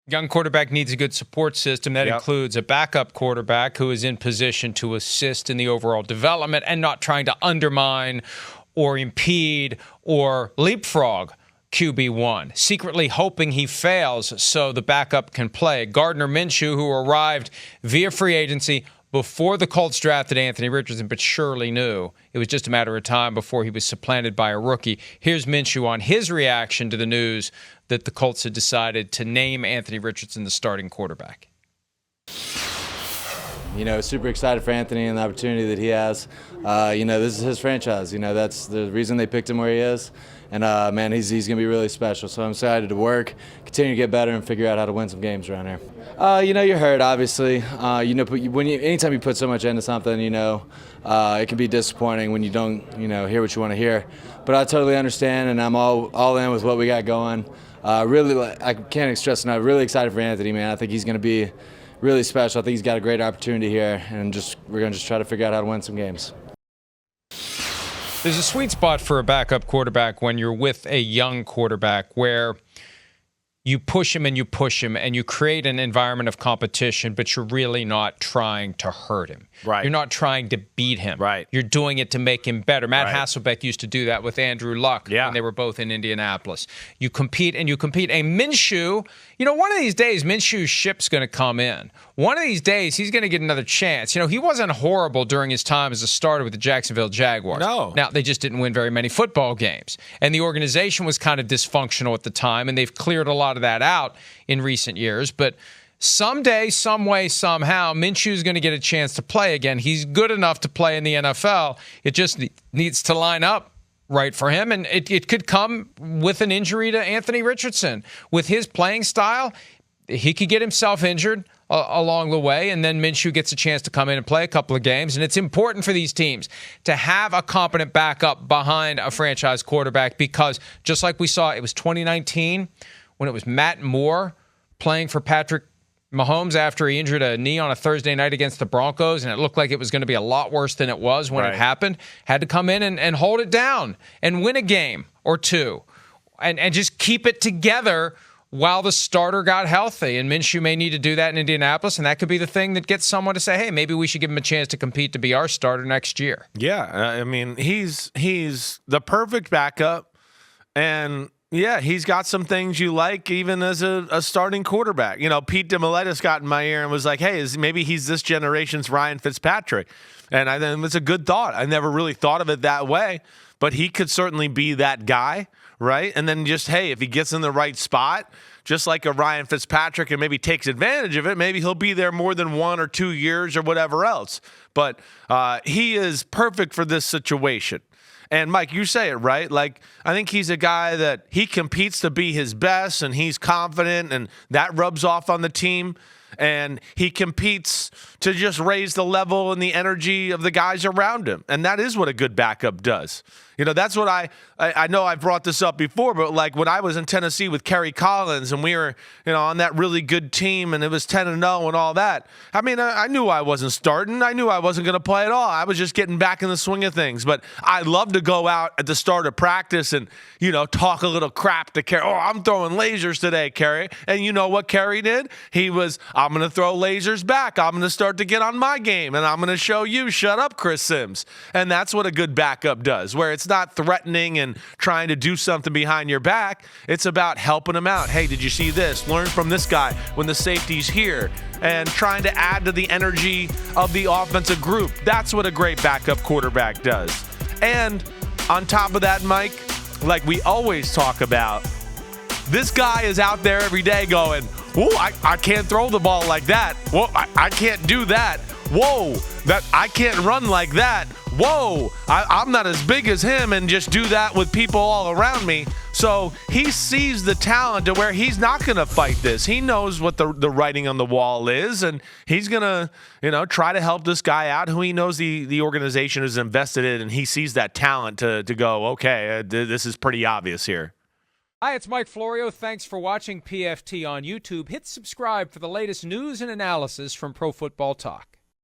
Young quarterback needs a good support system. That includes a backup quarterback who is in position to assist in the overall development and not trying to undermine or impede or leapfrog QB1, secretly hoping he fails so the backup can play. Gardner Minshew, who arrived via free agency before the Colts drafted Anthony Richardson, but surely knew it was just a matter of time before he was supplanted by a rookie. Here's Minshew on his reaction to the news that the Colts had decided to name Anthony Richardson the starting quarterback. Super excited for Anthony and the opportunity that he has. This is his franchise. That's the reason they picked him where he is. And, man, he's going to be really special. So I'm excited to work, continue to get better, and figure out how to win some games around here. You're hurt, obviously. Anytime you put so much into something, it can be disappointing when you don't, hear what you want to hear. But I totally understand, and I'm all in with what we got going. I can't stress enough, really excited for Anthony, man. I think he's going to be really special. I think he's got a great opportunity here, and we're going to just try to figure out how to win some games. There's a sweet spot for a backup quarterback when you're with a young quarterback where you push him and you create an environment of competition, but you're really not trying to hurt him. Right. You're not trying to beat him. Right. You're doing it to make him better. Matt Hasselbeck used to do that with Andrew Luck when they were both in Indianapolis. You compete and you compete. A Minshew, one of these days, Minshew's ship's going to come in. One of these days, he's going to get another chance. He wasn't horrible during his time as a starter with the Jacksonville Jaguars. No. Now, they just didn't win very many football games. And the organization was kind of dysfunctional at the time, and they've cleared a lot of that out in recent years. But someday, some way, somehow, Minshew's going to get a chance to play again. He's good enough to play in the NFL. It just needs to line up right for him. And it could come with an injury to Anthony Richardson. With his playing style, he could get himself injured along the way, and then Minshew gets a chance to come in and play a couple of games. And it's important for these teams to have a competent backup behind a franchise quarterback because just like we saw, it was 2019 when it was Matt Moore playing for Patrick Mahomes after he injured a knee on a Thursday night against the Broncos, and it looked like it was going to be a lot worse than it was when it happened. Had to come in and hold it down and win a game or two and just keep it together while the starter got healthy. And Minshew may need to do that in Indianapolis, and that could be the thing that gets someone to say, hey, maybe we should give him a chance to compete to be our starter next year. Yeah, I mean, he's the perfect backup, and yeah, he's got some things you like even as a starting quarterback. Pete DeMiletis got in my ear and was like, hey, maybe he's this generation's Ryan Fitzpatrick. And I think it's a good thought. I never really thought of it that way, but he could certainly be that guy, right? And then just, hey, if he gets in the right spot, just like a Ryan Fitzpatrick and maybe takes advantage of it, maybe he'll be there more than 1 or 2 years or whatever else. But he is perfect for this situation. And, Mike, you say it, right? Like, I think he's a guy that he competes to be his best, and he's confident, and that rubs off on the team. And he competes to just raise the level and the energy of the guys around him. And that is what a good backup does. That's what I know I've brought this up before, but like when I was in Tennessee with Kerry Collins and we were, on that really good team and it was 10-0 and all that. I mean, I knew I wasn't starting. I knew I wasn't going to play at all. I was just getting back in the swing of things. But I love to go out at the start of practice and, talk a little crap to Kerry. Oh, I'm throwing lasers today, Kerry. And you know what Kerry did? He was, I'm going to throw lasers back. I'm going to start to get on my game and I'm going to show you, shut up, Chris Simms. And that's what a good backup does, where it's not threatening and trying to do something behind your back. It's about helping them out. Hey, did you see this? Learn from this guy when the safety's here, and trying to add to the energy of the offensive group. That's what a great backup quarterback does. And on top of that, Mike, like we always talk about, this guy is out there every day going, whoa, I can't throw the ball like that. Whoa, I can't do that. Whoa, that I can't run like that. Whoa, I'm not as big as him, and just do that with people all around me. So he sees the talent to where he's not going to fight this. He knows what the writing on the wall is, and he's going to, try to help this guy out who he knows the organization is invested in, and he sees that talent to go, okay, this is pretty obvious here. Hi, it's Mike Florio. Thanks for watching PFT on YouTube. Hit subscribe for the latest news and analysis from Pro Football Talk.